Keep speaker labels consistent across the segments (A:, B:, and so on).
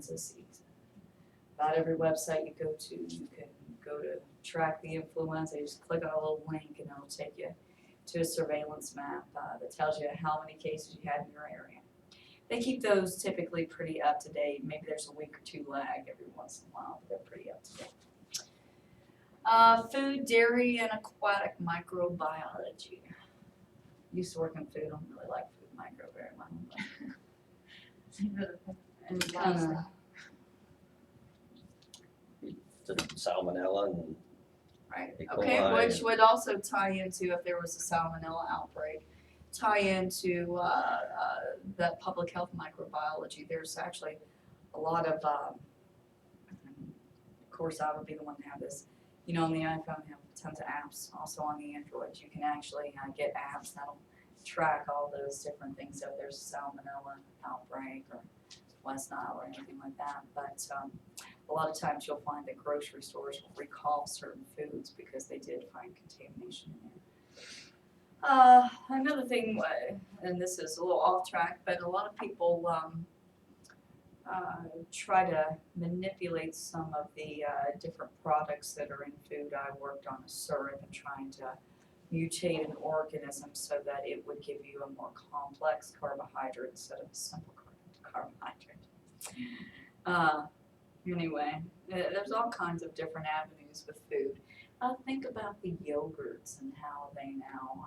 A: season. About every website you go to, you can go to track the influenza. You just click on a little link and it'll take you to a surveillance map that tells you how many cases you had in your area. They keep those typically pretty up to date. Maybe there's a week or two lag every once in a while, but they're pretty up to date. Food, dairy, and aquatic microbiology. Used to work in food. I don't really like food micro very well. And
B: The salmonella and
A: right.
B: E.
A: Okay,
B: coli
A: which
B: and-
A: would also tie into if there was a salmonella outbreak, tie into the public health microbiology. There's actually a lot of course I would be the one to have this. You know, on the iPhone, you have tons of apps. Also on the Android, you can actually get apps that'll track all those different things. So if there's a salmonella outbreak or West Nile or anything like that. But a lot of times you'll find that grocery stores will recall certain foods because they did find contamination in there. Another thing, and this is a little off track, but a lot of people try to manipulate some of the different products that are in food. I worked on a syrup and trying to mutate an organism so that it would give you a more complex carbohydrate instead of a simple carbohydrate. Anyway, there's all kinds of different avenues with food. Think about the yogurts and how they now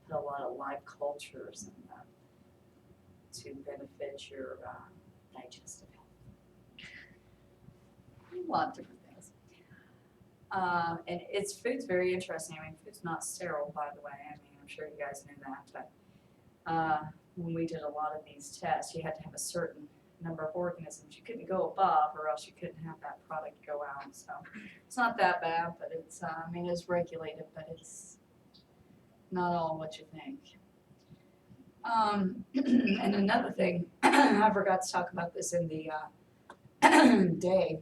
A: put a lot of live cultures in them to benefit your digestive health. A lot of different things. And food's very interesting. I mean, food's not sterile, by the way. I mean, I'm sure you guys knew that, but when we did a lot of these tests, you had to have a certain number of organisms you couldn't go above, or else you couldn't have that product go out. So it's not that bad, but it's I mean, it's regulated, but it's not all what you think. And another thing, I forgot to talk about this in the day.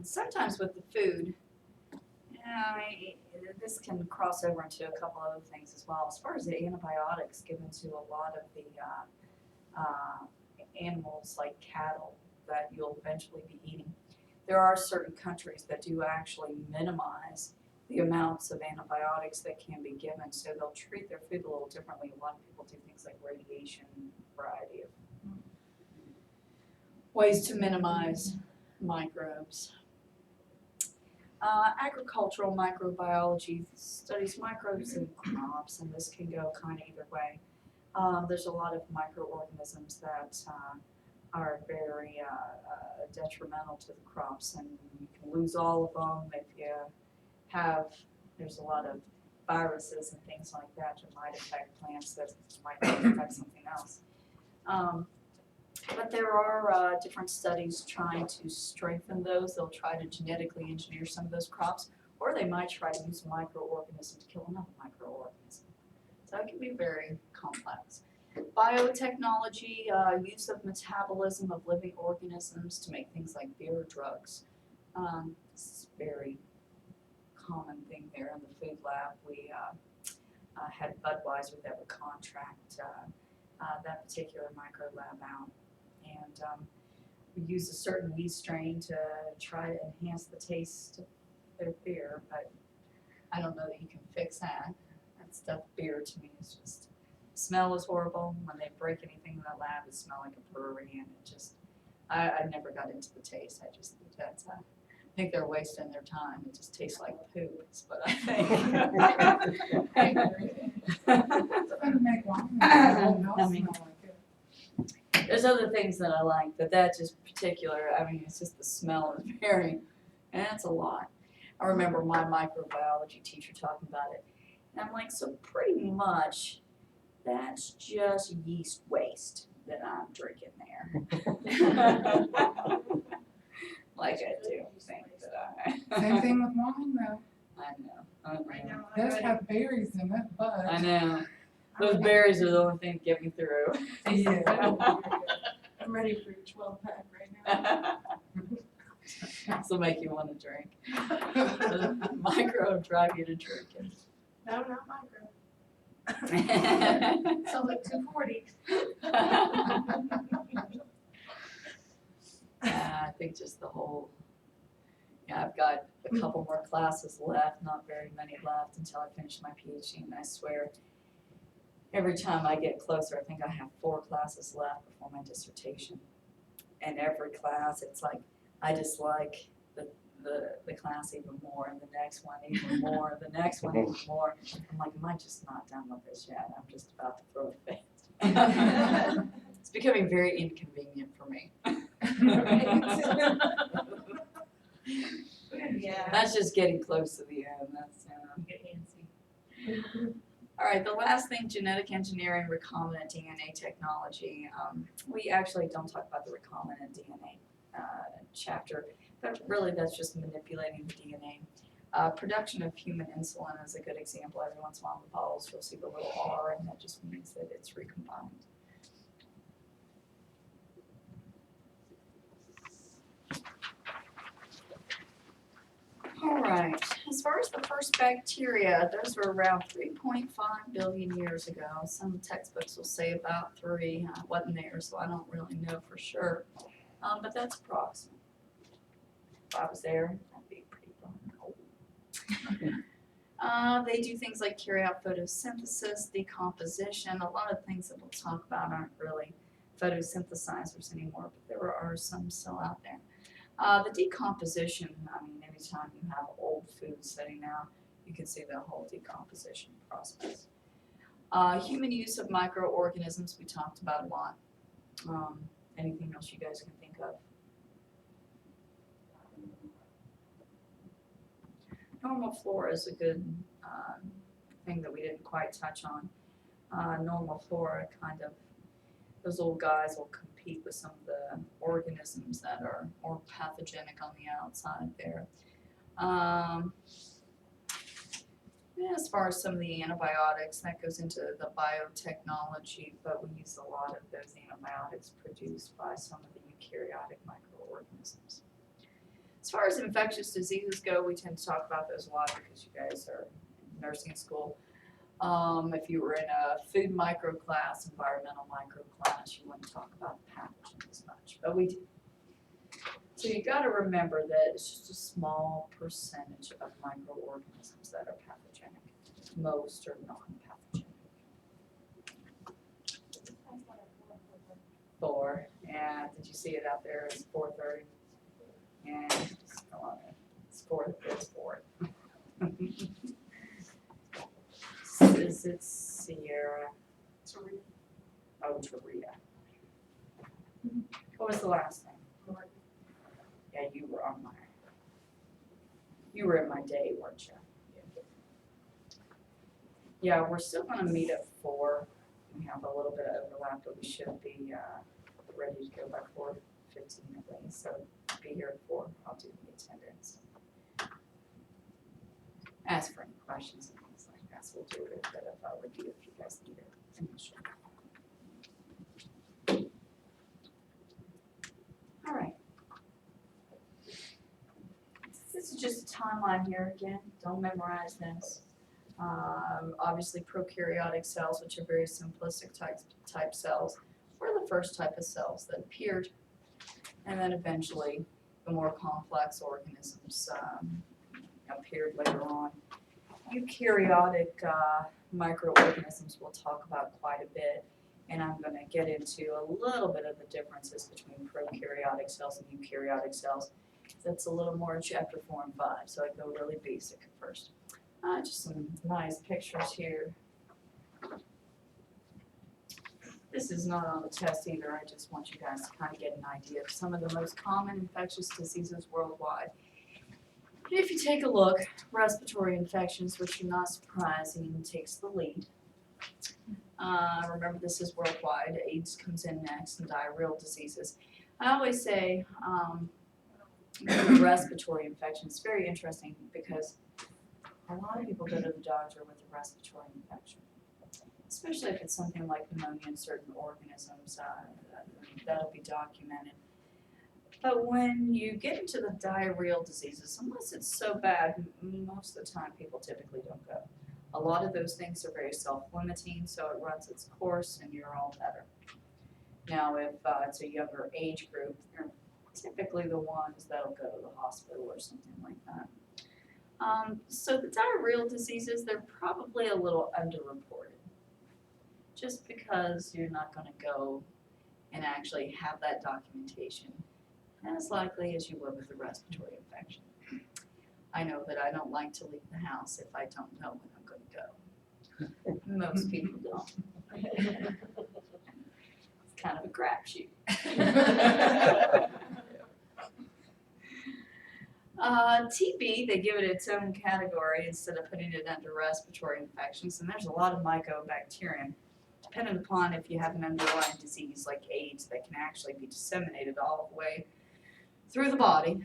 A: Sometimes with the food, this can cross over into a couple other things as well. As far as the antibiotics given to a lot of the animals like cattle that you'll eventually be eating, there are certain countries that do actually minimize the amounts of antibiotics that can be given, so they'll treat their food a little differently. A lot of people do things like radiation, variety of ways to minimize microbes. Agricultural microbiology studies microbes in crops, and this can go kind of either way. There's a lot of microorganisms that are very detrimental to the crops, and you can lose all of them if you have, there's a lot of viruses and things like that might affect plants that might not affect something else. But there are different studies trying to strengthen those. They'll try to genetically engineer some of those crops, or they might try to use a microorganism to kill another microorganism. So it can be very complex. Biotechnology, use of metabolism of living organisms to make things like beer drugs. It's a very common thing there in the food lab. We had Budweiser that would contract that particular micro lab out. And we use a certain yeast strain to try to enhance the taste of their beer, but I don't know that you can fix that. That stuff, beer to me is just, the smell is horrible. When they break anything in the lab, it smells like a brewery, and it just, I never got into the taste. I just think that's, I think they're wasting their time. It just tastes like poop, is what I think. There's other things that I like, but that just particular, I mean, it's just the smell is very, and it's a lot. I remember my microbiology teacher talking about it, and I'm like, so pretty much that's just yeast waste that I'm drinking there. Like I do think that
C: Same thing with wine though.
A: I know.
D: Right now,
C: It does have berries in it, but.
A: I know. Those berries are the only thing that get me through.
C: Yeah.
D: I'm ready for a 12-pack right now.
A: This will make you want to drink. Micro drive you to drink it.
D: No, not micro. Sounds like 240.
A: I think just the whole, I've got a couple more classes left, not very many left until I finish my PhD, and I swear, every time I get closer, I think I have 4 classes left before my dissertation. And every class, it's like, I just like the class even more, and the next one even more, the next one even more. I'm like, am I just not done with this yet? I'm just about to throw a fit. It's becoming very inconvenient for me.
D: Yeah.
A: That's just getting close to the end, that's,
D: Get antsy.
A: All right, the last thing, genetic engineering, recombinant DNA technology. We actually don't talk about the recombinant DNA chapter, but really that's just manipulating the DNA. Production of human insulin is a good example. Every once in a while in the bottles you'll see the little R, and that just means that it's recombined. All right, as far as the first bacteria, those were around 3.5 billion years ago. Some textbooks will say about 3. I wasn't there, so I don't really know for sure, but that's approximate. If I was there, that'd be pretty darn old. They do things like carry out photosynthesis, decomposition. A lot of things that we'll talk about aren't really photosynthesizers anymore, but there are some still out there. The decomposition, I mean, anytime you have old food sitting out, you can see the whole decomposition process. Human use of microorganisms, we talked about a lot. Anything else you guys can think of? Normal flora is a good thing that we didn't quite touch on. Normal flora kind of, those old guys will compete with some of the organisms that are more pathogenic on the outside there. As far as some of the antibiotics, that goes into the biotechnology, but we use a lot of those antibiotics produced by some of the eukaryotic microorganisms. As far as infectious diseases go, we tend to talk about those a lot because you guys are in nursing school. If you were in a food micro class, environmental micro class, you wouldn't talk about pathogens as much, but we do. So you got to remember that it's just a small percentage of microorganisms that are pathogenic. Most are non-pathogenic. 4, yeah, did you see it out there? It's 4:30. Yeah, just go on it. It's 4. Is it Sierra?
D: Taria.
A: Oh, Taria. What was the last name? Yeah, you were in my day, weren't you? Yeah, we're still gonna meet at 4. We have a little bit of overlap, but we should be ready to go by 4:15 at least, so be here at 4. I'll do the attendance. Ask for any questions and things like that, so we'll do a bit of a review if you guys need it initially. All right. This is just a timeline here again. Don't memorize this. Obviously, prokaryotic cells, which are very simplistic type cells, were the first type of cells that appeared, and then eventually the more complex organisms appeared later on. Eukaryotic microorganisms we'll talk about quite a bit, and I'm going to get into a little bit of the differences between prokaryotic cells and eukaryotic cells. That's a little more in chapter 4 and 5, so I go really basic at first. Just some nice pictures here. This is not on the test either, I just want you guys to kind of get an idea of some of the most common infectious diseases worldwide. If you take a look, respiratory infections, which are not surprising, takes the lead. Remember, this is worldwide. AIDS comes in next, and diarrheal diseases. I always say respiratory infection is very interesting because a lot of people go to the doctor with a respiratory infection, especially if it's something like pneumonia in certain organisms. That'll be documented. But when you get into the diarrheal diseases, unless it's so bad, most of the time people typically don't go. A lot of those things are very self-limiting, so it runs its course and you're all better. Now, if it's a younger age group, typically the ones that'll go to the hospital or something like that. So the diarrheal diseases, they're probably a little underreported. Just because you're not gonna go and actually have that documentation as likely as you would with a respiratory infection. I know that I don't like to leave the house if I don't know when I'm gonna go. Most people don't. It's kind of a crapshoot. TB, they give it its own category instead of putting it under respiratory infections, and there's a lot of mycobacterium. Depending upon if you have an underlying disease like AIDS that can actually be disseminated all the way through the body.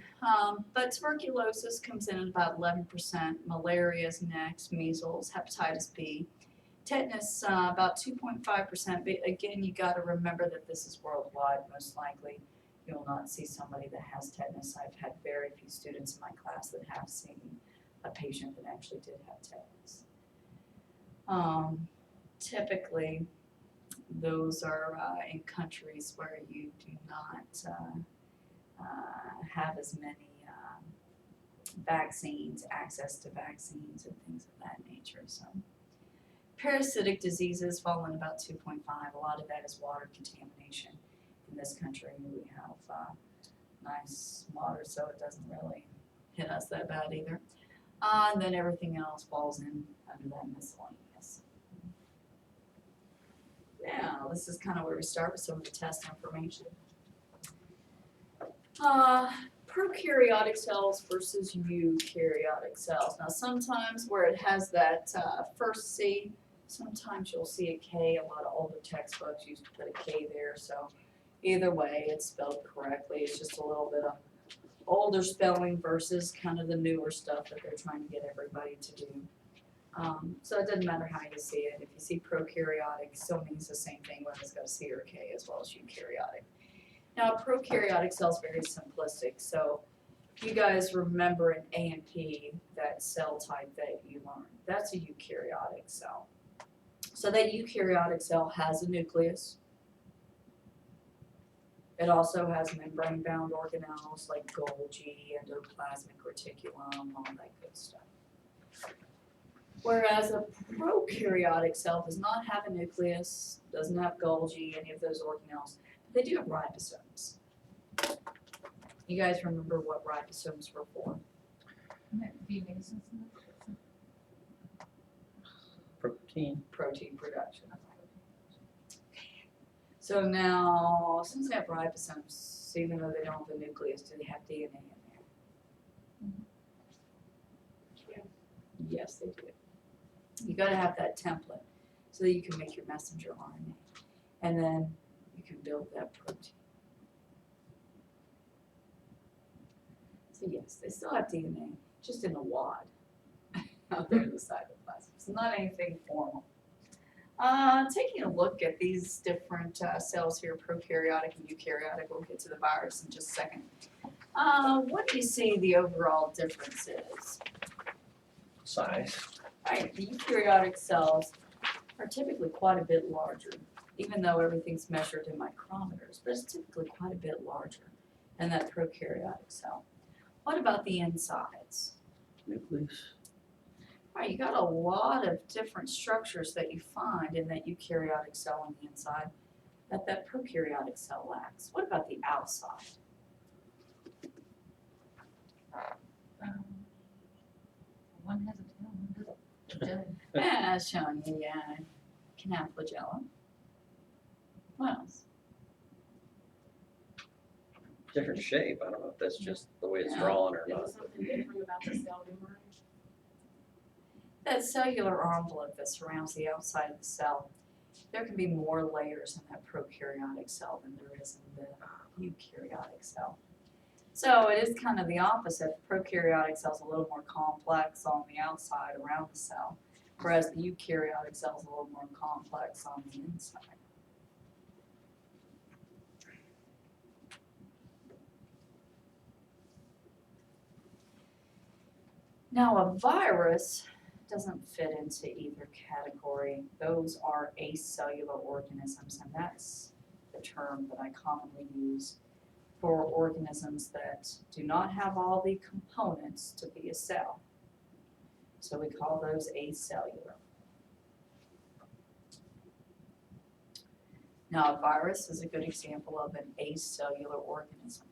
A: But tuberculosis comes in at about 11%, malaria is next, measles, hepatitis B, tetanus about 2.5%, but again, you gotta remember that this is worldwide, most likely. You will not see somebody that has tetanus. I've had very few students in my class that have seen a patient that actually did have tetanus. Typically, those are in countries where you do not have as many vaccines, access to vaccines and things of that nature. So, parasitic diseases fall in about 2.5. A lot of that is water contamination. In this country, we have nice water, so it doesn't really hit us that bad either. And then everything else falls in under that miscellaneous. Now, this is kind of where we start with some of the test information. Prokaryotic cells versus eukaryotic cells. Now, sometimes where it has that first C, sometimes you'll see a K. A lot of older textbooks used to put a K there, so either way, it's spelled correctly. It's just a little bit of older spelling versus kind of the newer stuff that they're trying to get everybody to do. So it doesn't matter how you see it. If you see prokaryotic, it still means the same thing whether it's got a C or a K as well as eukaryotic. Now, a prokaryotic cell is very simplistic. So if you guys remember in A and P, that cell type that you learned, that's a eukaryotic cell. So that eukaryotic cell has a nucleus. It also has membrane-bound organelles like Golgi, endoplasmic reticulum, all that good stuff. Whereas a prokaryotic cell does not have a nucleus, doesn't have Golgi, any of those organelles, but they do have ribosomes. You guys remember what ribosomes were for?
B: Protein.
A: Protein production. So now, since they have ribosomes, even though they don't have a nucleus, do they have DNA in there?
D: Yeah.
A: Yes, they do. You gotta have that template so that you can make your messenger RNA. And then you can build that protein. So yes, they still have DNA, just in a wad out there in the cytoplasm. It's not anything formal. Taking a look at these different cells here, prokaryotic and eukaryotic, we'll get to the virus in just a second. What do you see the overall difference is?
B: Size.
A: Right, the eukaryotic cells are typically quite a bit larger, even though everything's measured in micrometers, but it's typically quite a bit larger than that prokaryotic cell. What about the insides?
B: Nucleus.
A: Right, you got a lot of different structures that you find in that eukaryotic cell on the inside that that prokaryotic cell lacks. What about the outside?
D: One has a tail, one doesn't.
A: Yeah, it's showing you, yeah, can have flagella. What else?
B: Different shape. I don't know if that's just the way it's
A: Yeah.
B: drawn or
D: There
B: not.
D: was something different about the cell membrane.
A: That cellular envelope that surrounds the outside of the cell, there can be more layers in that prokaryotic cell than there is in the eukaryotic cell. So it is kind of the opposite. The prokaryotic cell is a little more complex on the outside around the cell, whereas the eukaryotic cell is a little more complex on the inside. Now, a virus doesn't fit into either category. Those are acellular organisms, and that's the term that I commonly use for organisms that do not have all the components to be a cell. So we call those acellular. Now, a virus is a good example of an acellular organism.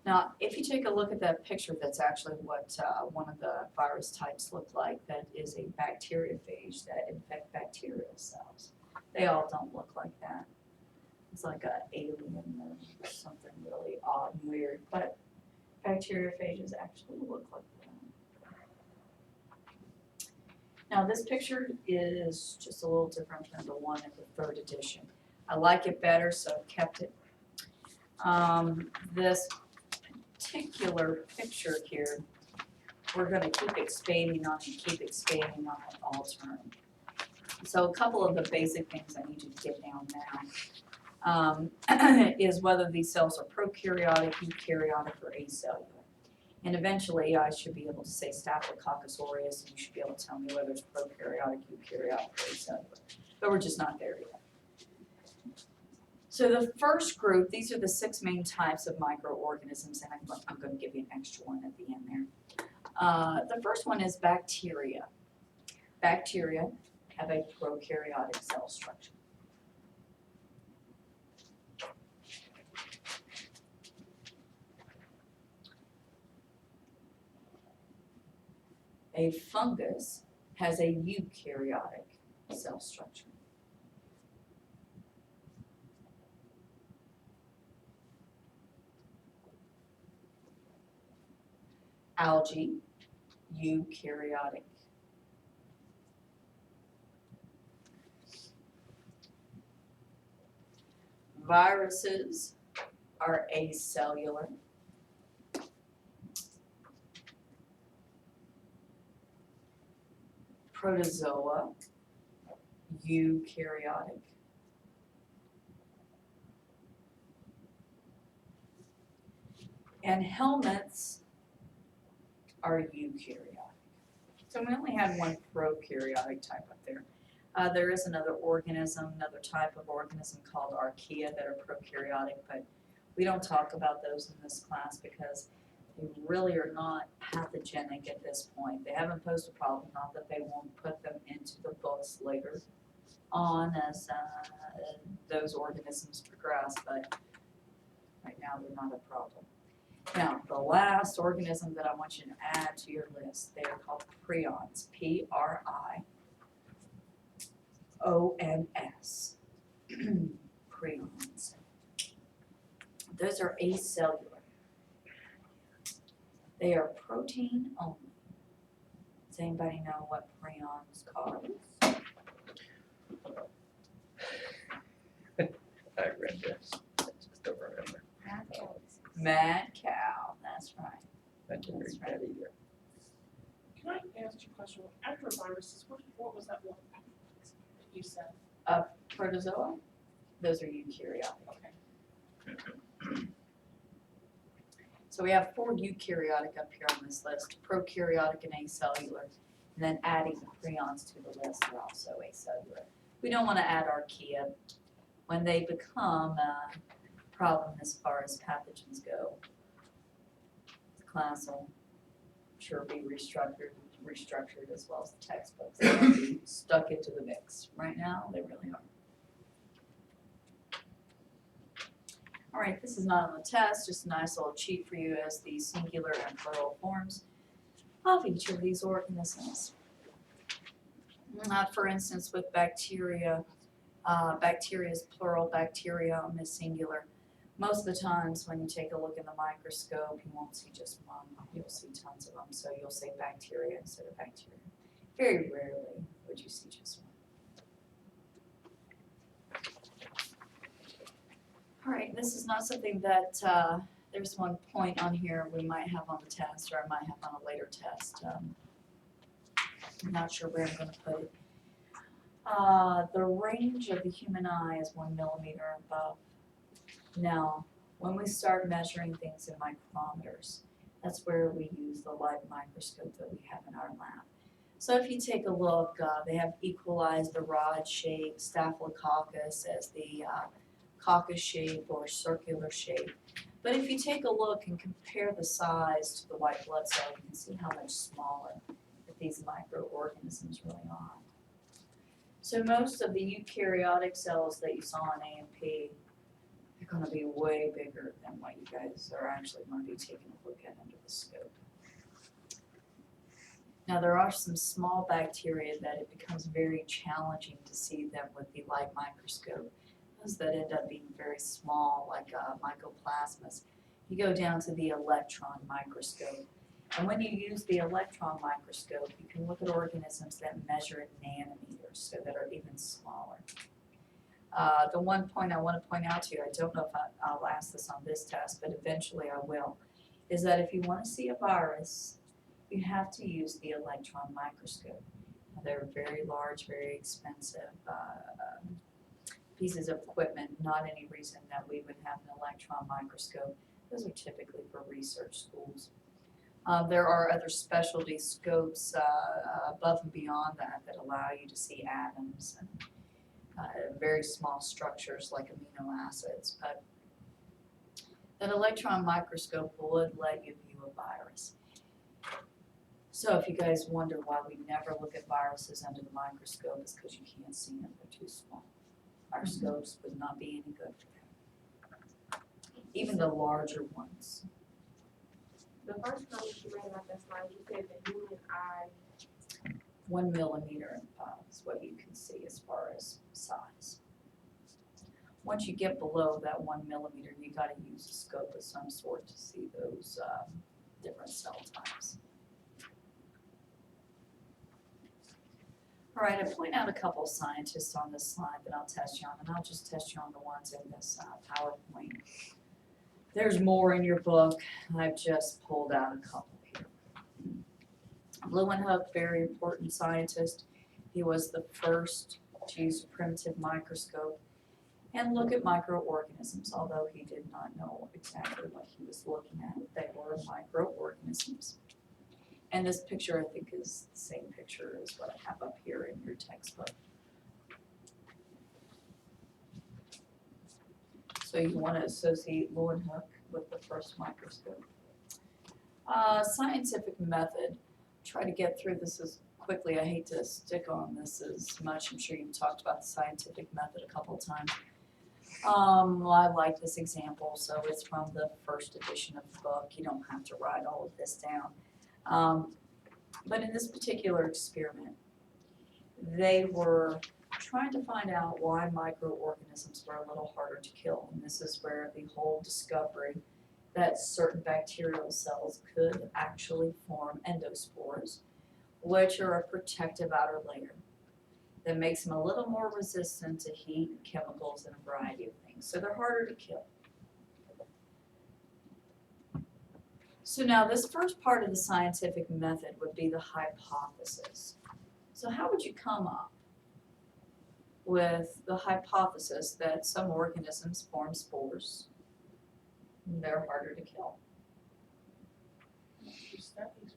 A: Now, if you take a look at that picture, that's actually what one of the virus types look like. That is a bacteriophage that infect bacterial cells. They all don't look like that. It's like an alien or something really odd and weird, but bacteriophages actually look like that. Now, this picture is just a little different than the one in the 3rd edition. I like it better, so I've kept it. This particular picture here, we're going to keep expanding on it all term. So a couple of the basic things I need you to get down now is whether these cells are prokaryotic, eukaryotic, or acellular. And eventually I should be able to say Staphylococcus aureus, and you should be able to tell me whether it's prokaryotic, eukaryotic, or acellular. But we're just not there yet. So the first group, these are the 6 main types of microorganisms, and I'm going to give you an extra one at the end there. The first one is bacteria. Bacteria have a prokaryotic cell structure. A fungus has a eukaryotic cell structure. Algae, eukaryotic. Viruses are acellular. Protozoa, eukaryotic. And helminths are eukaryotic. So we only had one prokaryotic type up there. There is another organism, another type of organism called archaea that are prokaryotic, but we don't talk about those in this class because they really are not pathogenic at this point. They haven't posed a problem, not that they won't put them into the books later on as those organisms progress, but right now they're not a problem. Now, the last organism that I want you to add to your list, they are called prions, P-R-I-O-N-S, prions. Those are acellular. They are protein only. Does anybody know what prions cause?
B: I read this, I just don't remember.
A: Mad cow, that's right.
B: I didn't read that either.
E: Can I ask you a question? After viruses, what was that one that you said?
A: Protozoa, those are eukaryotic.
E: Okay.
A: So we have 4 eukaryotic up here on this list, prokaryotic and acellular, and then adding the prions to the list are also acellular. We don't want to add archaea. When they become a problem as far as pathogens go, the class will sure be restructured as well as the textbooks. They'll be stuck into the mix. Right now, they really are. All right, this is not on the test, just a nice little cheat for you as the singular and plural forms of each of these organisms. For instance, with bacteria, bacteria is plural, bacterium is singular. Most of the times when you take a look in the microscope, you won't see just one, you'll see tons of them. So you'll say bacteria instead of bacteria. Very rarely would you see just one. All right, this is not something that, there's one point on here we might have on the test, or I might have on a later test. I'm not sure where I'm going to put it. The range of the human eye is 1 millimeter above. Now, when we start measuring things in micrometers, that's where we use the light microscope that we have in our lab. So if you take a look, they have equalized the rod shape, Staphylococcus as the coccus shape or circular shape. But if you take a look and compare the size to the white blood cell, you can see how much smaller that these microorganisms really are. So most of the eukaryotic cells that you saw in AMP, they're gonna be way bigger than what you guys are actually gonna be taking a look at under the scope. Now, there are some small bacteria that it becomes very challenging to see them with the light microscope. Those that end up being very small, like mycoplasmas. You go down to the electron microscope. And when you use the electron microscope, you can look at organisms that measure in nanometers, so that are even smaller. The one point I want to point out to you, I don't know if I'll ask this on this test, but eventually I will, is that if you want to see a virus, you have to use the electron microscope. Now, they're very large, very expensive pieces of equipment, not any reason that we would have an electron microscope. Those are typically for research schools. There are other specialty scopes above and beyond that that allow you to see atoms and very small structures like amino acids. But that electron microscope would let you view a virus. So if you guys wonder why we never look at viruses under the microscope, it's because you can't see them, they're too small. Our scopes would not be any good for them. Even the larger ones.
F: The first time that you ran out that slide, you said the human eye.
A: 1 millimeter is what you can see as far as size. Once you get below that 1 millimeter, you gotta use a scope of some sort to see those different cell types. All right, I point out a couple scientists on this slide that I'll test you on, and I'll just test you on the ones in this PowerPoint. There's more in your book. I've just pulled out a couple here. Leeuwenhoek, very important scientist. He was the first to use a primitive microscope and look at microorganisms, although he did not know exactly what he was looking at. They were microorganisms. And this picture, I think, is the same picture as what I have up here in your textbook. So you want to associate Leeuwenhoek with the first microscope. Scientific method. Try to get through this as quickly. I hate to stick on this as much. I'm sure you've talked about the scientific method a couple of times. I like this example, so it's from the first edition of the book. You don't have to write all of this down. But in this particular experiment, they were trying to find out why microorganisms were a little harder to kill. And this is where the whole discovery that certain bacterial cells could actually form endospores, which are a protective outer layer that makes them a little more resistant to heat, chemicals, and a variety of things. So they're harder to kill. So now this first part of the scientific method would be the hypothesis. So how would you come up with the hypothesis that some organisms form spores and they're harder to kill?
E: Your studies,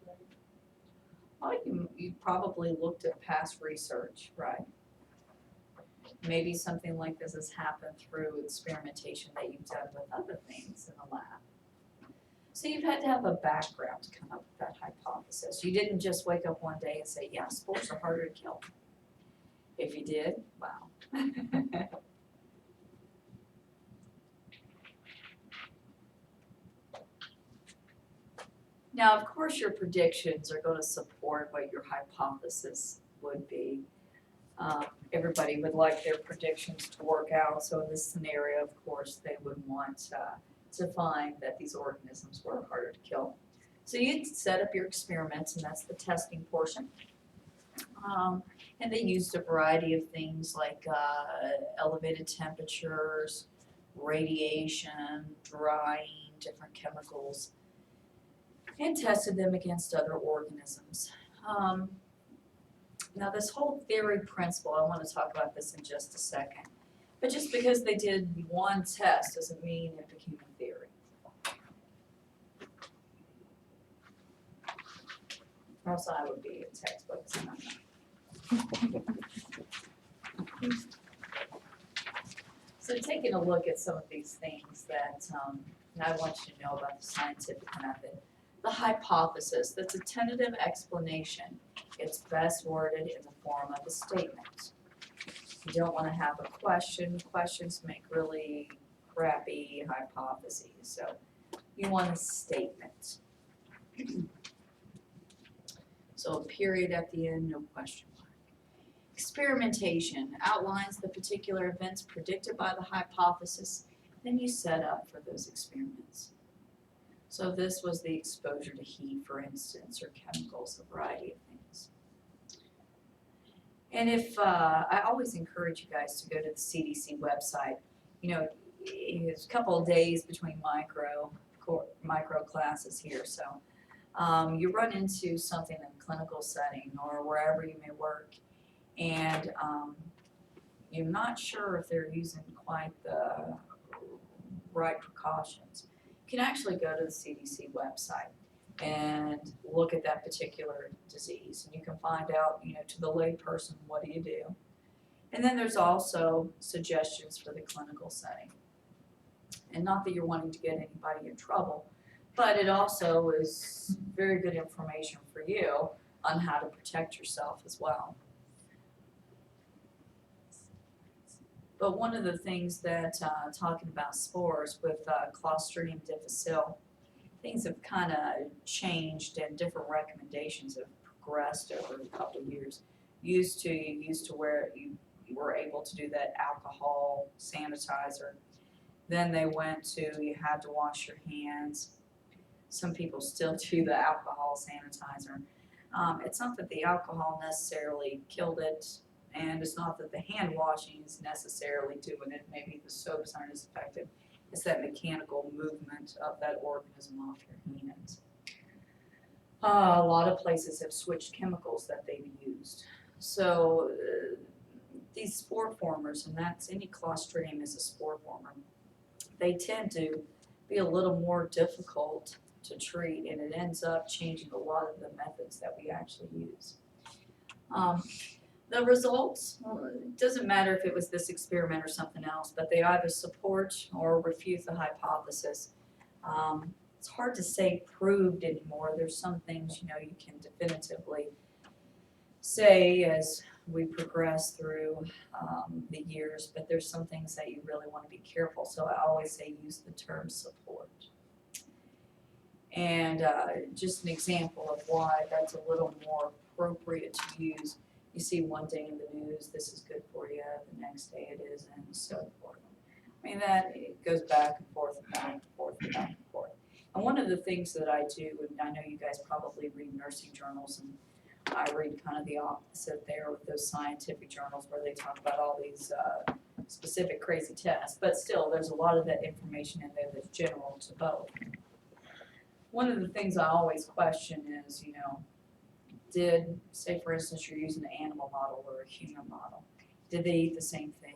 E: right?
A: Well, you probably looked at past research, right? Maybe something like this has happened through experimentation that you've done with other things in the lab. So you've had to have a background to come up with that hypothesis. You didn't just wake up one day and say, yeah, spores are harder to kill. If you did, wow. Now, of course, your predictions are going to support what your hypothesis would be. Everybody would like their predictions to work out. So in this scenario, of course, they would want to find that these organisms were harder to kill. So you'd set up your experiments, and that's the testing portion. And they used a variety of things like elevated temperatures, radiation, drying, different chemicals, and tested them against other organisms. Now this whole theory principle, I want to talk about this in just a second. But just because they did one test doesn't mean it became a theory. Or else I would be in textbooks and I'm not. So taking a look at some of these things that and I want you to know about the scientific method. The hypothesis, that's a tentative explanation. It's best worded in the form of a statement. You don't want to have a question. Questions make really crappy hypotheses, so you want a statement. So a period at the end, no question mark. Experimentation outlines the particular events predicted by the hypothesis, then you set up for those experiments. So this was the exposure to heat, for instance, or chemicals, a variety of things. And if, I always encourage you guys to go to the CDC website. You know, it's a couple of days between micro classes here, so you run into something in a clinical setting or wherever you may work, and you're not sure if they're using quite the right precautions. You can actually go to the CDC website and look at that particular disease, and you can find out, you know, to the lay person, what do you do? And then there's also suggestions for the clinical setting. And not that you're wanting to get anybody in trouble, but it also is very good information for you on how to protect yourself as well. But one of the things that, talking about spores with Clostridium difficile, things have kind of changed and different recommendations have progressed over a couple of years. You used to where you were able to do that alcohol sanitizer. Then they went to you had to wash your hands. Some people still do the alcohol sanitizer. It's not that the alcohol necessarily killed it, and it's not that the hand washing is necessarily doing it. Maybe the soaps aren't as effective. It's that mechanical movement of that organism off your hands. A lot of places have switched chemicals that they've used. So these spore formers, and that's any Clostridium is a spore former, they tend to be a little more difficult to treat, and it ends up changing a lot of the methods that we actually use. The results, well, it doesn't matter if it was this experiment or something else, but they either support or refute the hypothesis. It's hard to say proved anymore. There's some things, you know, you can definitively say as we progress through the years, but there's some things that you really want to be careful. So I always say use the term support. And just an example of why that's a little more appropriate to use. You see one day in the news, this is good for you, the next day it isn't, and so forth. I mean, that it goes back and forth and back and forth and back and forth. And one of the things that I do, and I know you guys probably read nursing journals, and I read kind of the opposite there with those scientific journals where they talk about all these specific crazy tests, but still there's a lot of that information in there that's general to both. One of the things I always question is, you know, did, say for instance, you're using an animal model or a human model, did they eat the same thing?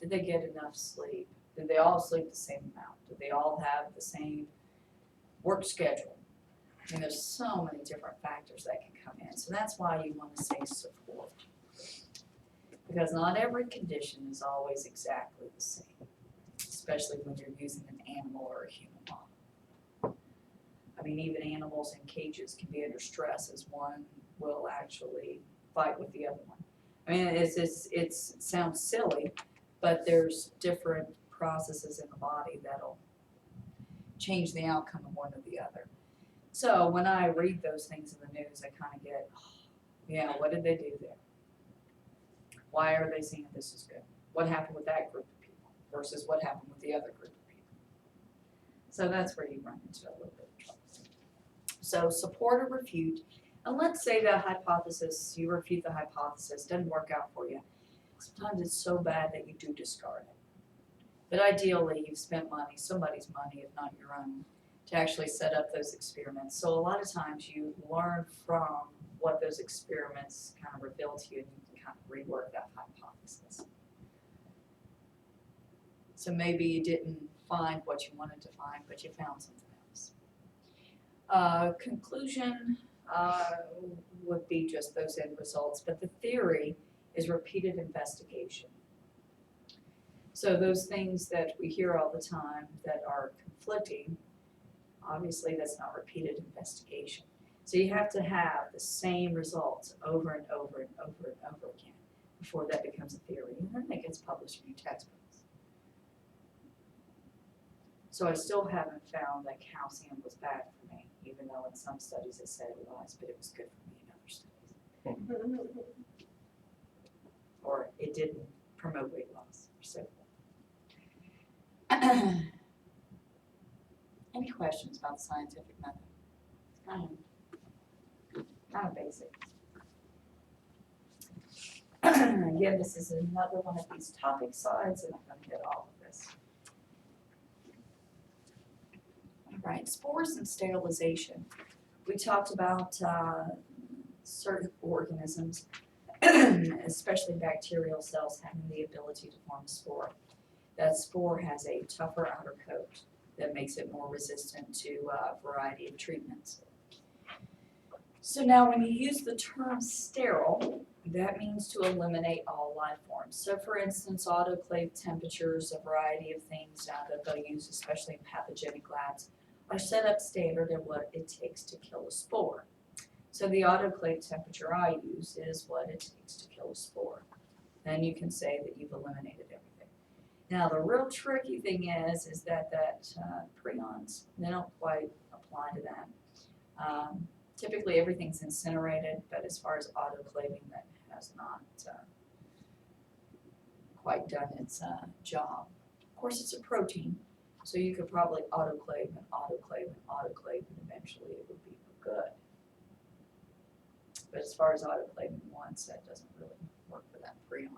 A: Did they get enough sleep? Did they all sleep the same amount? Did they all have the same work schedule? I mean, there's so many different factors that can come in. So that's why you want to say support. Because not every condition is always exactly the same, especially when you're using an animal or a human model. I mean, even animals in cages can be under stress as one will actually fight with the other one. I mean, it sounds silly, but there's different processes in the body that'll change the outcome of one or the other. So when I read those things in the news, I kind of get, oh, yeah, what did they do there? Why are they saying this is good? What happened with that group of people versus what happened with the other group of people? So that's where you run into a little bit of trouble. So support or refute, and let's say the hypothesis, you refute the hypothesis, doesn't work out for you. Sometimes it's so bad that you do discard it. But ideally, you've spent money, somebody's money, if not your own, to actually set up those experiments. So a lot of times you learn from what those experiments kind of reveal to you, and you can kind of rework that hypothesis. So maybe you didn't find what you wanted to find, but you found something else. Conclusion would be just those end results, but the theory is repeated investigation. So those things that we hear all the time that are conflicting, obviously that's not repeated investigation. So you have to have the same results over and over and over and over again before that becomes a theory, and then it gets published in your textbooks. So I still haven't found that calcium was bad for me, even though in some studies it said it was, but it was good for me in other studies. Or it didn't promote weight loss, or so forth. Any questions about the scientific method? Kind of basic. Again, this is another one of these topic slides, and I'm going to hit all of this. All right, spores and sterilization. We talked about certain organisms, especially bacterial cells, having the ability to form a spore. That spore has a tougher outer coat that makes it more resistant to a variety of treatments. So now when you use the term sterile, that means to eliminate all life forms. So for instance, autoclave temperatures, a variety of things that they'll use, especially in pathogenic labs, are set up standard in what it takes to kill a spore. So the autoclave temperature I use is what it takes to kill a spore. Then you can say that you've eliminated everything. Now the real tricky thing is that prions, they don't quite apply to that. Typically everything's incinerated, but as far as autoclaving, that has not quite done its job. Of course, it's a protein, so you could probably autoclave and autoclave and autoclave, and eventually it would be good. But as far as autoclaving once, that doesn't really work for that prion.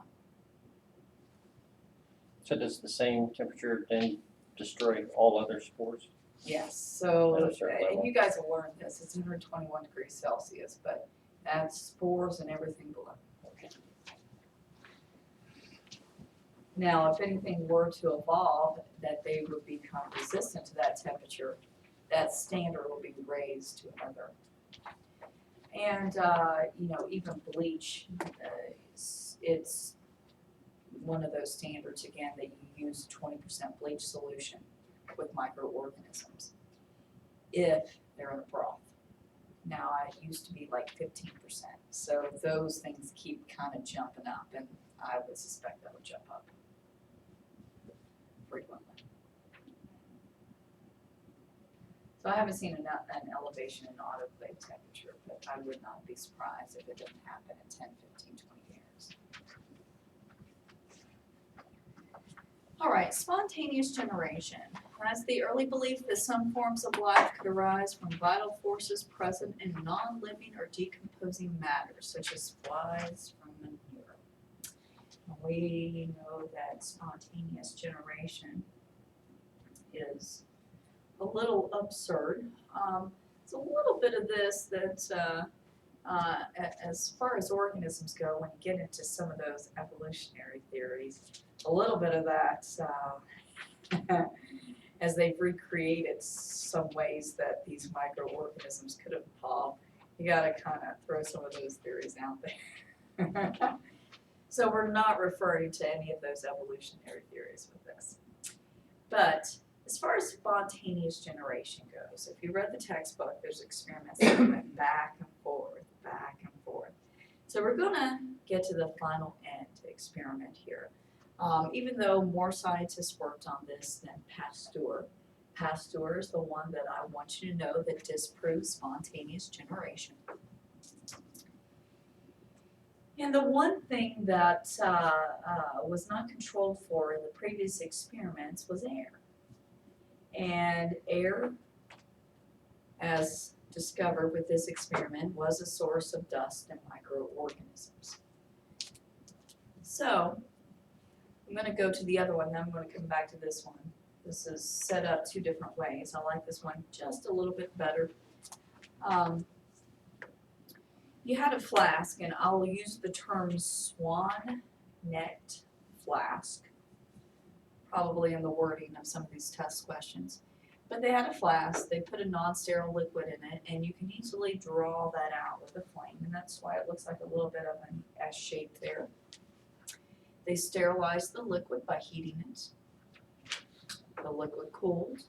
B: So does the same temperature then destroy all other spores?
A: Yes, so,
B: At a certain
A: and
B: level.
A: you guys will learn this, it's 121 degrees Celsius, but that's spores and everything below.
B: Okay.
A: Now, if anything were to evolve, that they would become resistant to that temperature, that standard will be raised to another. And, even bleach, it's one of those standards, again, that you use 20% bleach solution with microorganisms if they're in a broth. Now, it used to be like 15%, so those things keep kind of jumping up, and I would suspect that'll jump up frequently. So I haven't seen an elevation in autoclave temperature, but I would not be surprised if it didn't happen in 10, 15, 20 years. All right, spontaneous generation. That's the early belief that some forms of life could arise from vital forces present in non-living or decomposing matter, such as flies from manure. We know that spontaneous generation is a little absurd. It's a little bit of this that, as far as organisms go, when you get into some of those evolutionary theories, a little bit of that, as they've recreated some ways that these microorganisms could have evolved, you gotta kind of throw some of those theories out there. So we're not referring to any of those evolutionary theories with this. But as far as spontaneous generation goes, if you read the textbook, there's experiments that went back and forth, back and forth. So we're gonna get to the final end experiment here. Even though more scientists worked on this than Pasteur. Pasteur is the one that I want you to know that disproves spontaneous generation. And the one thing that was not controlled for in the previous experiments was air. And air, as discovered with this experiment, was a source of dust and microorganisms. So I'm going to go to the other one, then I'm going to come back to this one. This is set up two different ways. I like this one just a little bit better. You had a flask, and I'll use the term swan necked flask, probably in the wording of some of these test questions. But they had a flask, they put a non-sterile liquid in it, and you can easily draw that out with a flame, and that's why it looks like a little bit of an S shape there. They sterilized the liquid by heating it. The liquid cooled,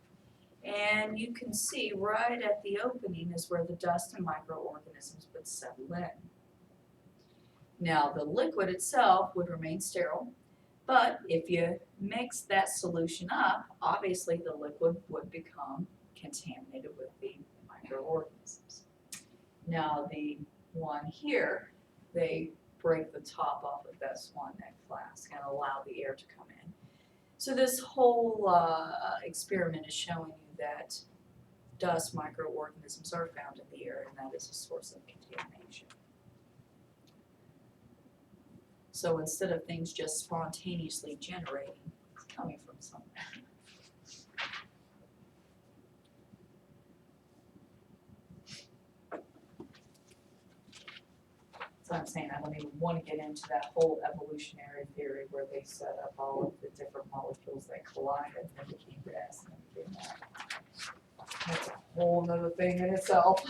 A: And you can see right at the opening is where the dust and microorganisms would settle in. Now, the liquid itself would remain sterile, but if you mix that solution up, obviously the liquid would become contaminated with the microorganisms. Now, the one here, they break the top off of that swan neck flask and allow the air to come in. So this whole experiment is showing you that dust microorganisms are found in the air, and that is a source of contamination. So instead of things just spontaneously generating, it's coming from somewhere. So I'm saying I don't even want to get into that whole evolutionary theory where they set up all of the different molecules that collided and then became this and then became that. That's a whole nother thing in itself.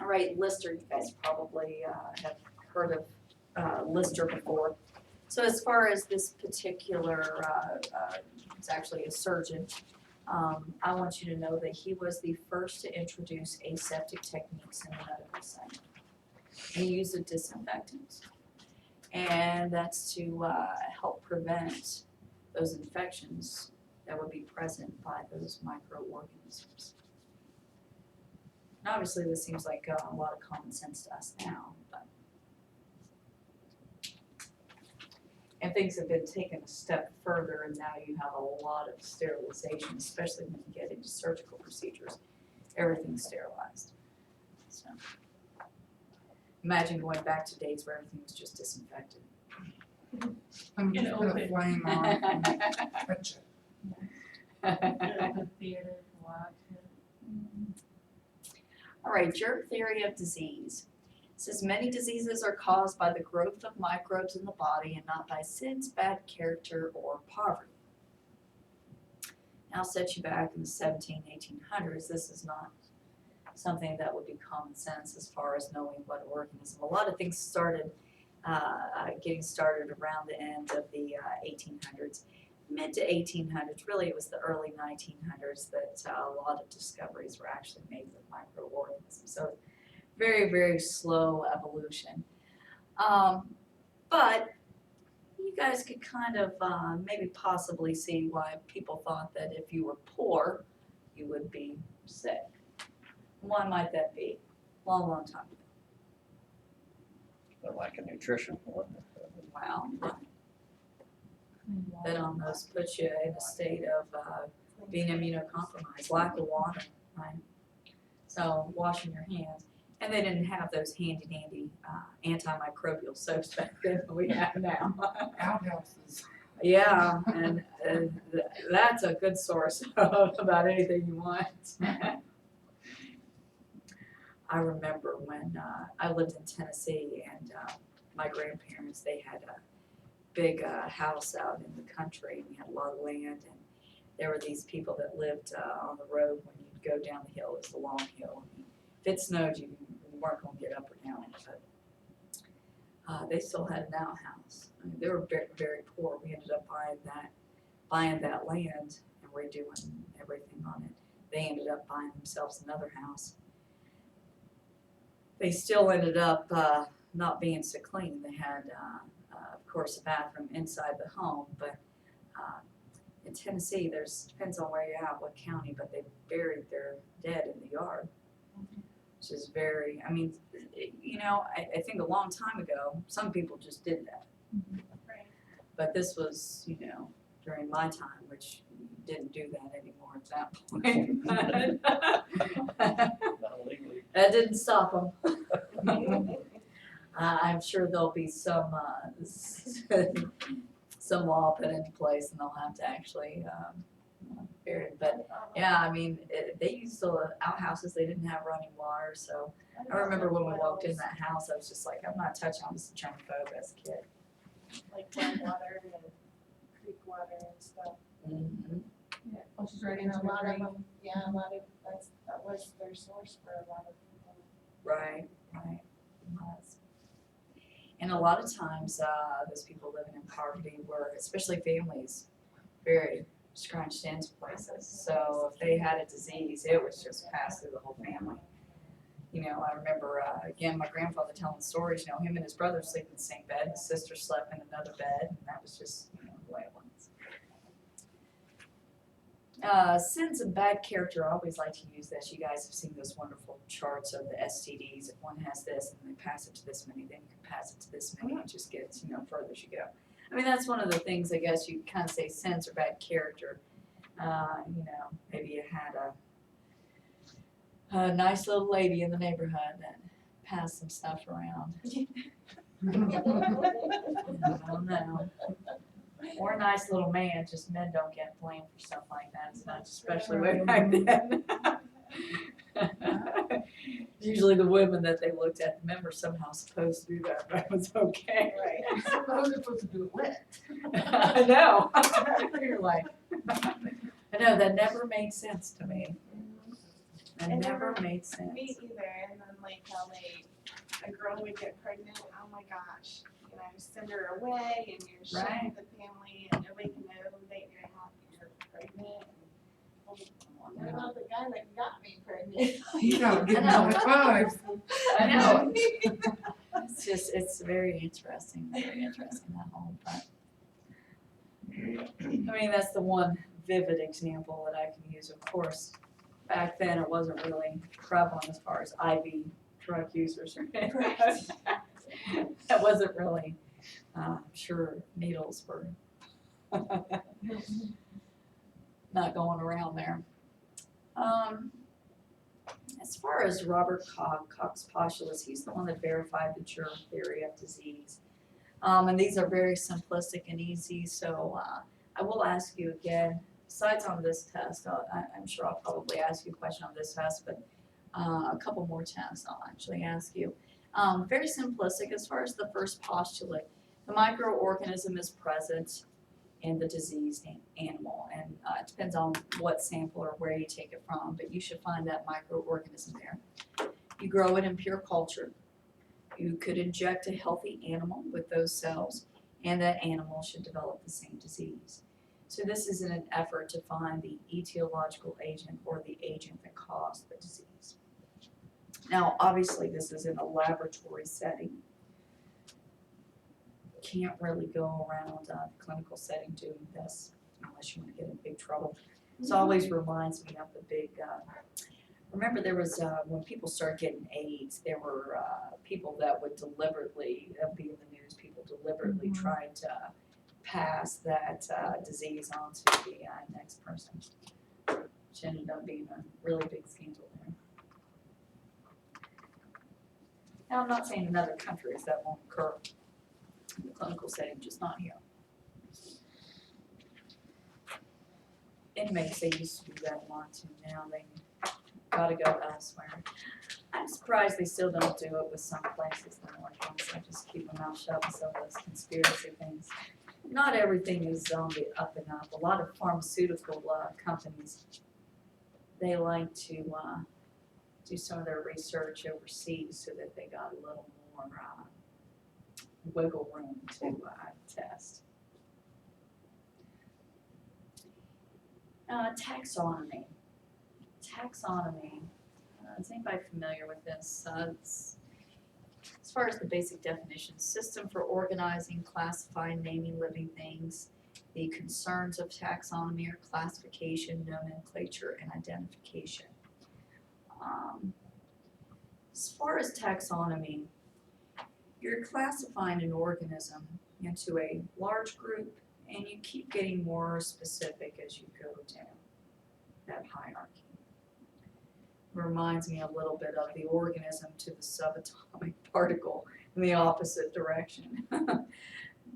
A: All right, Lister, you guys probably have heard of Lister before. So as far as this particular, it's actually a surgeon, I want you to know that he was the first to introduce aseptic techniques in the medical center. He used a disinfectant, and that's to help prevent those infections that would be present by those microorganisms. And obviously, this seems like a lot of common sense to us now, but and things have been taken a step further, and now you have a lot of sterilization, especially when you get into surgical procedures. Everything's sterilized. So imagine going back to days where everything was just disinfected.
C: Let me just put a flame on it and touch it.
D: The theater, watch it.
A: All right, germ theory of disease. It says many diseases are caused by the growth of microbes in the body and not by sins, bad character, or poverty. Now set you back in the 1800s, this is not something that would be common sense as far as knowing what organism. A lot of things started getting started around the end of the 1800s. Mid to 1800s, really it was the early 1900s that a lot of discoveries were actually made with microorganisms. So very, very slow evolution. But you guys could kind of maybe possibly see why people thought that if you were poor, you would be sick. Why might that be? Long, long time ago.
B: The lack of nutrition.
A: Wow. That almost puts you in a state of being immunocompromised, lack of water, right? So washing your hands. And they didn't have those handy dandy antimicrobial soaps back then that we have now.
C: Outhouses.
A: Yeah, and that's a good source of about anything you want. I remember when I lived in Tennessee and my grandparents, they had a big house out in the country, and we had a lot of land, and there were these people that lived on the road. When you'd go down the hill, it was a long hill. If it snowed, you weren't going to get up or down it, but they still had an outhouse. I mean, they were very, very poor. We ended up buying that land and redoing everything on it. They ended up buying themselves another house. They still ended up not being so clean. They had, of course, a bathroom inside the home, but in Tennessee, depends on where you're at, what county, but they buried their dead in the yard, which is very, I mean, you know, I think a long time ago, some people just did that.
F: Right.
A: But this was, you know, during my time, which you didn't do that anymore at that point.
B: Not legally.
A: That didn't stop them. I'm sure there'll be some law put into place, and they'll have to actually bury it. But yeah, I mean, they used outhouses. They didn't have running water, so I remember when we walked in that house, I was just like, I'm not touching this germaphobe as a kid.
F: Like well water and creek water and stuff.
A: Mm-hmm.
D: Yeah, oh, she's ready
F: And
D: to
F: a lot of
D: drink.
F: them, yeah, a lot of, that was their source for a lot of people.
A: Right, right. It was. And a lot of times, those people living in poverty were, especially families, very scrunched into places. So if they had a disease, it was just passed through the whole family. You know, I remember, again, my grandfather telling stories, you know, him and his brother sleep in the same bed, his sister slept in another bed, and that was just, you know, the way it was. Sins of bad character, I always like to use this. You guys have seen those wonderful charts of the STDs. If one has this and they pass it to this many, then you can pass it to this many. It just gets, you know, further as you go. I mean, that's one of the things, I guess, you kind of say sins or bad character. You know, maybe you had a nice little lady in the neighborhood that passed some stuff around. I don't know. Or a nice little man, just men don't get blamed for stuff like that, it's not especially way back then. Usually the women that they looked at, the men were somehow supposed to do that, but it was okay.
C: Right. Suppose they're supposed to do it with.
A: I know. You're like, I know, that never made sense to me. That
F: It
A: never
F: never-
A: made sense.
F: Me either, and then like how a girl would get pregnant, oh my gosh, you know, send her away and you're
A: Right.
F: sharing the family and nobody can know that you're pregnant. What about the guy that got me pregnant?
C: He's out getting
A: I know.
C: all the fives.
A: I know. It's just, it's very interesting, that whole part. I mean, that's the one vivid example that I can use. Of course, back then it wasn't really prevalent as far as IV drug users or anything. That wasn't really, sure needles were not going around there. As far as Robert Cox Postulus, he's the one that verified the germ theory of disease. And these are very simplistic and easy, so I will ask you again, besides on this test, I'm sure I'll probably ask you a question on this test, but a couple more tests I'll actually ask you. Very simplistic as far as the first postulate. The microorganism is present in the diseased animal, and it depends on what sample or where you take it from, but you should find that microorganism there. You grow it in pure culture. You could inject a healthy animal with those cells, and that animal should develop the same disease. So this is in an effort to find the etiological agent or the agent that caused the disease. Now, obviously, this is in a laboratory setting. Can't really go around the clinical setting doing this unless you want to get in big trouble. This always reminds me of the big, remember there was, when people started getting AIDS, there were people that would deliberately, be in the news, people deliberately tried to pass that disease on to the next person, which ended up being a really big scandal there. Now, I'm not saying in other countries that won't occur in the clinical setting, just not here. Inmates, they used to do that a lot too, now they gotta go elsewhere. I'm surprised they still don't do it with some places though, like honestly, just keep their mouth shut with some of those conspiracy things. Not everything is on the up and up. A lot of pharmaceutical companies, they like to do some of their research overseas so that they got a little more wiggle room to test. Taxonomy. Is anybody familiar with this? It's, as far as the basic definition, system for organizing, classifying, naming living things. The concerns of taxonomy are classification, nomenclature, and identification. As far as taxonomy, you're classifying an organism into a large group, and you keep getting more specific as you go down that hierarchy. Reminds me a little bit of the organism to the subatomic particle in the opposite direction.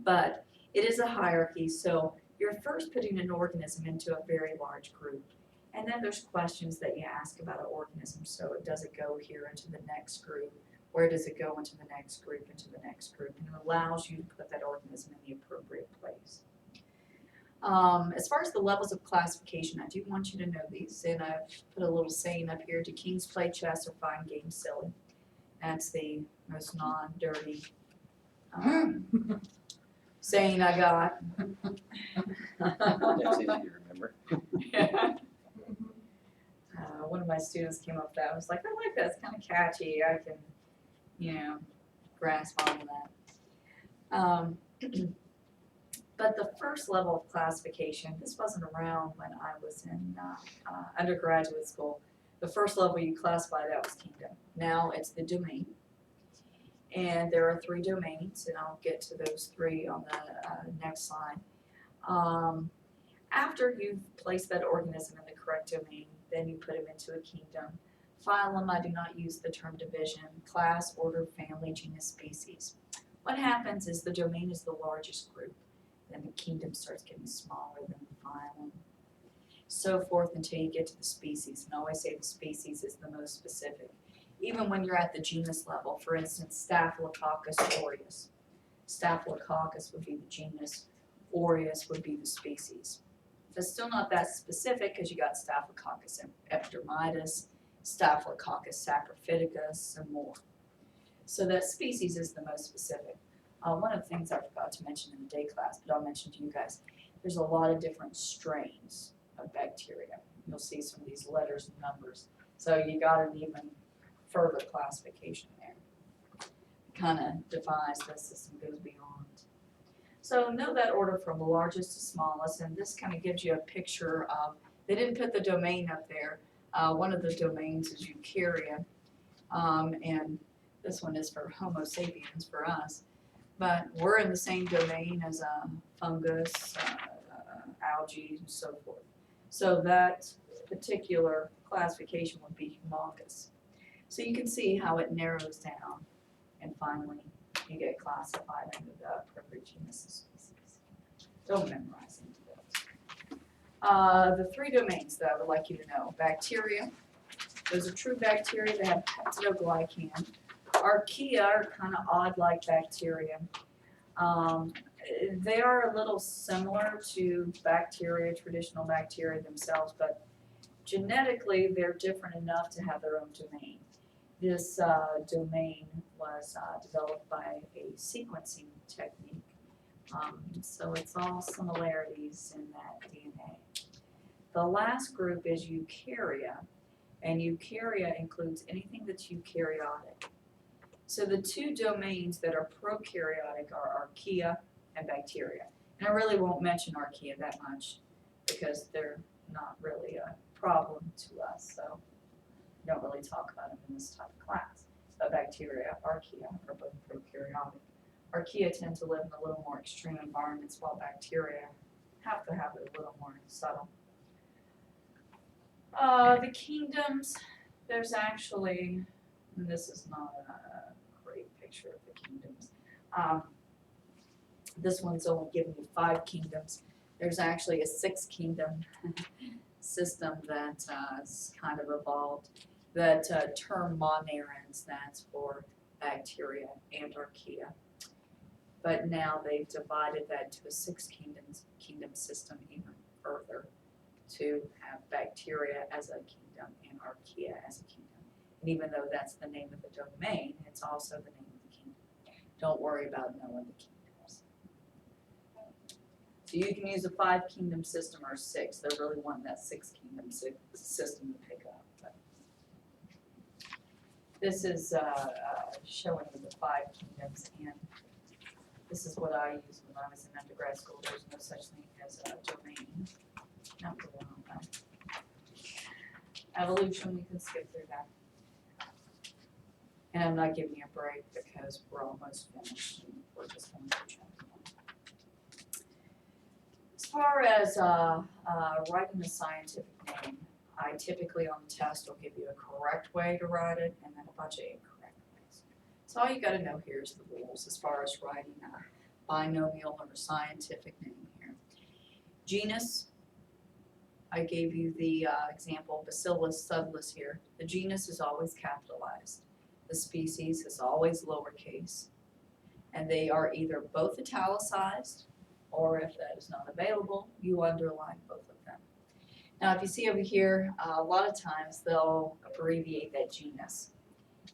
A: But it is a hierarchy, so you're first putting an organism into a very large group. And then there's questions that you ask about an organism. So does it go here into the next group? Where does it go into the next group, into the next group? And it allows you to put that organism in the appropriate place. As far as the levels of classification, I do want you to know these, and I've put a little saying up here: do kings play chess or find games silly? That's the most non-dirty saying I got.
B: That's easy to remember.
A: One of my students came up with that. I was like, I like that. It's kind of catchy. I can, grasp onto that. But the first level of classification, this wasn't around when I was in undergraduate school. The first level you classify that was kingdom. Now it's the domain. And there are 3 domains, and I'll get to those 3 on the next slide. After you've placed that organism in the correct domain, then you put him into a kingdom. Phylum, I do not use the term division. Class, order, family, genus, species. What happens is the domain is the largest group. Then the kingdom starts getting smaller than the phylum. So forth until you get to the species. And I always say the species is the most specific. Even when you're at the genus level, for instance, Staphylococcus aureus. Staphylococcus would be the genus, aureus would be the species. That's still not that specific because you got Staphylococcus epidermidis, Staphylococcus saprophyticus, and more. So that species is the most specific. One of the things I forgot to mention in the day class, but I'll mention to you guys, there's a lot of different strains of bacteria. You'll see some of these letters and numbers. So you got an even further classification there. Kind of divides this and goes beyond. So know that order from largest to smallest, and this kind of gives you a picture of, they didn't put the domain up there. One of the domains is eukarya, and this one is for Homo sapiens for us. But we're in the same domain as fungus, algae, and so forth. So that particular classification would be humongous. So you can see how it narrows down, and finally you get classified under the appropriate genus and species. Don't memorize into those. The 3 domains that I would like you to know: bacteria. Those are true bacteria that have peptidoglycan. Archaea are kind of odd-like bacteria. They are a little similar to bacteria, traditional bacteria themselves, but genetically they're different enough to have their own domain. This domain was developed by a sequencing technique, so it's all similarities in that DNA. The last group is eukarya, and eukarya includes anything that's eukaryotic. So the 2 domains that are prokaryotic are archaea and bacteria. And I really won't mention archaea that much because they're not really a problem to us, so we don't really talk about them in this type of class. But bacteria, archaea are both prokaryotic. Archaea tend to live in a little more extreme environments, while bacteria have to have it a little more subtle. The kingdoms, there's actually, and this is not a great picture of the kingdoms. This one's only giving you 5 kingdoms. There's actually a 6th kingdom system that is kind of evolved. That term monaran stands for bacteria and archaea. But now they've divided that to a 6 kingdom system even further to have bacteria as a kingdom and archaea as a kingdom. And even though that's the name of the domain, it's also the name of the kingdom. Don't worry about knowing the kingdoms. So you can use a 5 kingdom system or a 6. They're really wanting that 6 kingdom system to pick up. But this is showing you the 5 kingdoms, and this is what I used when I was in undergrad school. There's no such thing as a domain. Not really on that. Evolution, we can skip through that. And I'm not giving you a break because we're almost finished. And we're just going to chapter 1. As far as writing a scientific name, I typically on the test will give you a correct way to write it and then a bunch of incorrect ways. So all you got to know here is the rules as far as writing a binomial or a scientific name here. Genus. I gave you the example, Bacillus subtilis here. The genus is always capitalized. The species is always lowercase. And they are either both italicized, or if that is not available, you underline both of them. Now, if you see over here, a lot of times they'll abbreviate that genus.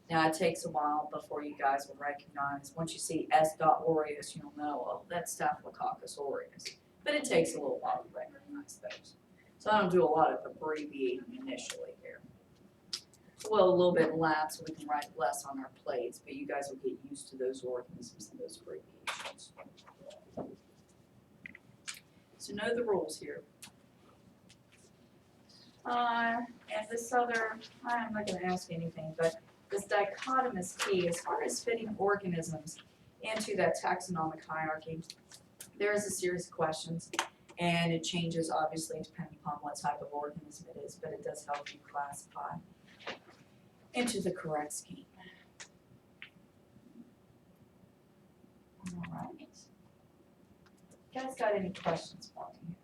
A: Now, it takes a while before you guys will recognize, once you see S. aureus, you'll know, oh, that's Staphylococcus aureus. But it takes a little while to recognize those. So I don't do a lot of abbreviating initially here. Well, a little bit lapse, so we can write less on our plates, but you guys will get used to those organisms and those abbreviations. So know the rules here. And this other, I'm not gonna ask anything, but this dichotomous key, as far as fitting organisms into that taxonomic hierarchy, there is a series of questions, and it changes obviously depending upon what type of organism it is, but it does help you classify into the correct scheme. All right. You guys got any questions for me here?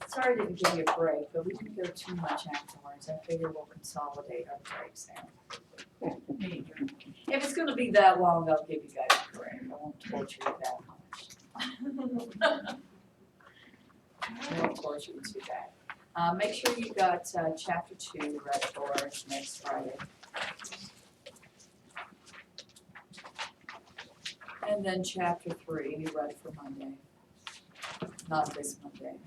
A: Sorry I didn't give you a break, but we didn't go too much afterwards. I figure we'll consolidate our breaks now. If it's gonna be that long, I'll give you guys a break. I won't torture you that much. I won't torture you too bad. Make sure you got chapter 2 ready for us next Friday. And then chapter 3 ready for Monday. Not this Monday.